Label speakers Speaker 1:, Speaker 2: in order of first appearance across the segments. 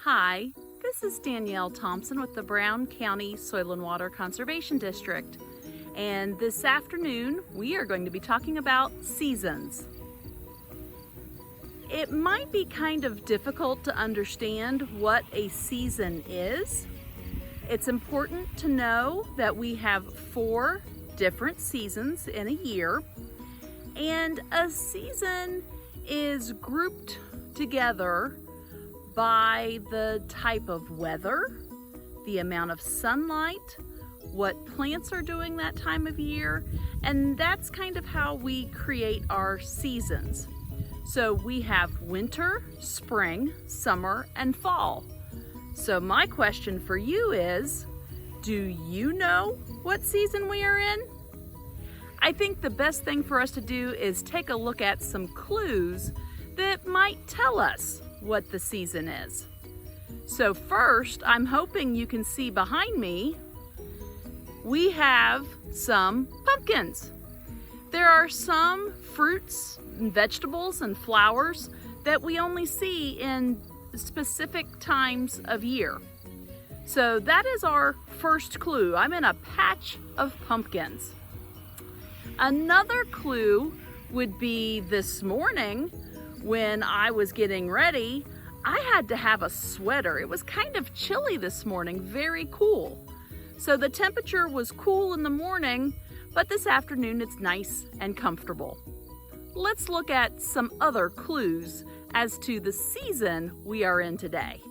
Speaker 1: Hi, this is Danielle Thompson with the Brown County Soil and Water Conservation District. And this afternoon, we are going to be talking about seasons. It might be kind of difficult to understand what a season is. It's important to know that we have 4 different seasons in a year, and a season is grouped together by the type of weather, the amount of sunlight, what plants are doing that time of year, and that's kind of how we create our seasons. So we have winter, spring, summer, and fall. So my question for you is, do you know what season we are in? I think the best thing for us to do is take a look at some clues that might tell us what the season is. So first, I'm hoping you can see behind me, we have some pumpkins. There are some fruits and vegetables and flowers that we only see in specific times of year. So that is our first clue. I'm in a patch of pumpkins. Another clue would be this morning when I was getting ready, I had to have a sweater. It was kind of chilly this morning, very cool. So the temperature was cool in the morning, but this afternoon it's nice and comfortable. Let's look at some other clues as to the season we are in today.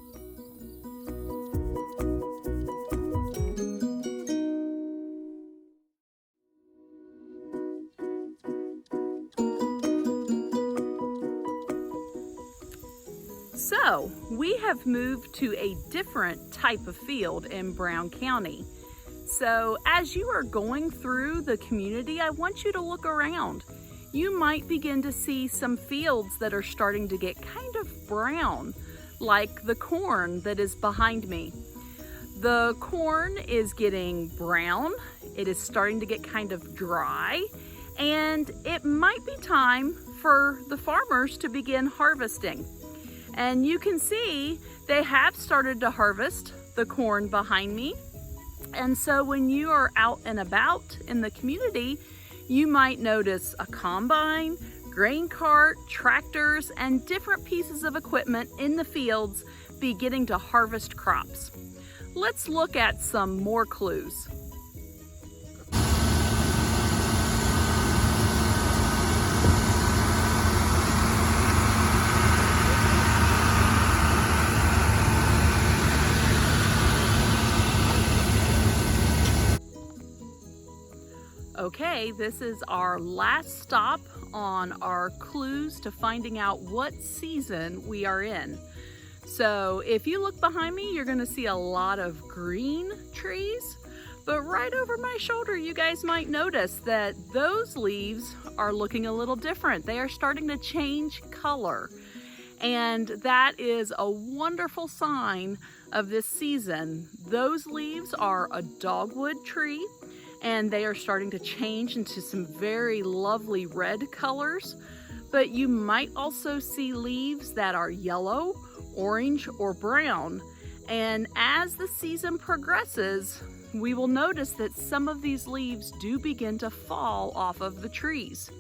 Speaker 1: So we have moved to a different type of field in Brown County. So as you are going through the community, I want you to look around. You might begin to see some fields that are starting to get kind of brown, like the corn that is behind me. The corn is getting brown, it is starting to get kind of dry, and it might be time for the farmers to begin harvesting. And you can see they have started to harvest the corn behind me. And so when you are out and about in the community, you might notice a combine, grain cart, tractors, and different pieces of equipment in the fields beginning to harvest crops. Let's look at some more clues. Okay, this is our last stop on our clues to finding out what season we are in. So if you look behind me, you're going to see a lot of green trees, but right over my shoulder, you guys might notice that those leaves are looking a little different. They are starting to change color, and that is a wonderful sign of this season. Those leaves are a dogwood tree, and they are starting to change into some very lovely red colors. But you might also see leaves that are yellow, orange, or brown. And as the season progresses, we will notice that some of these leaves do begin to fall off of the trees.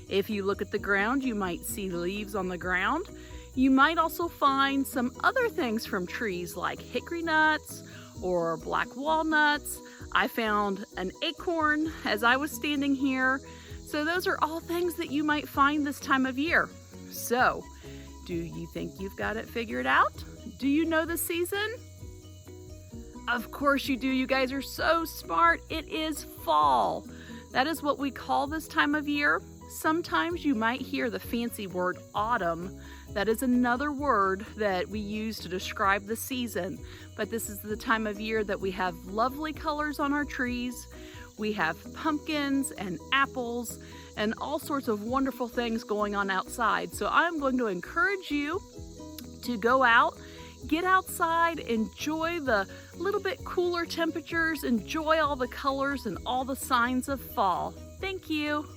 Speaker 1: If you look at the ground, you might see leaves on the ground. You might also find some other things from trees like hickory nuts or black walnuts. I found an acorn as I was standing here. So those are all things that you might find this time of year. So, do you think you've got it figured out? Do you know the season? Of course you do. You guys are so smart. It is fall. That is what we call this time of year. Sometimes you might hear the fancy word autumn. That is another word that we use to describe the season. But this is the time of year that we have lovely colors on our trees. We have pumpkins and apples and all sorts of wonderful things going on outside. So I'm going to encourage you to go out, get outside, enjoy the little bit cooler temperatures, enjoy all the colors and all the signs of fall. Thank you.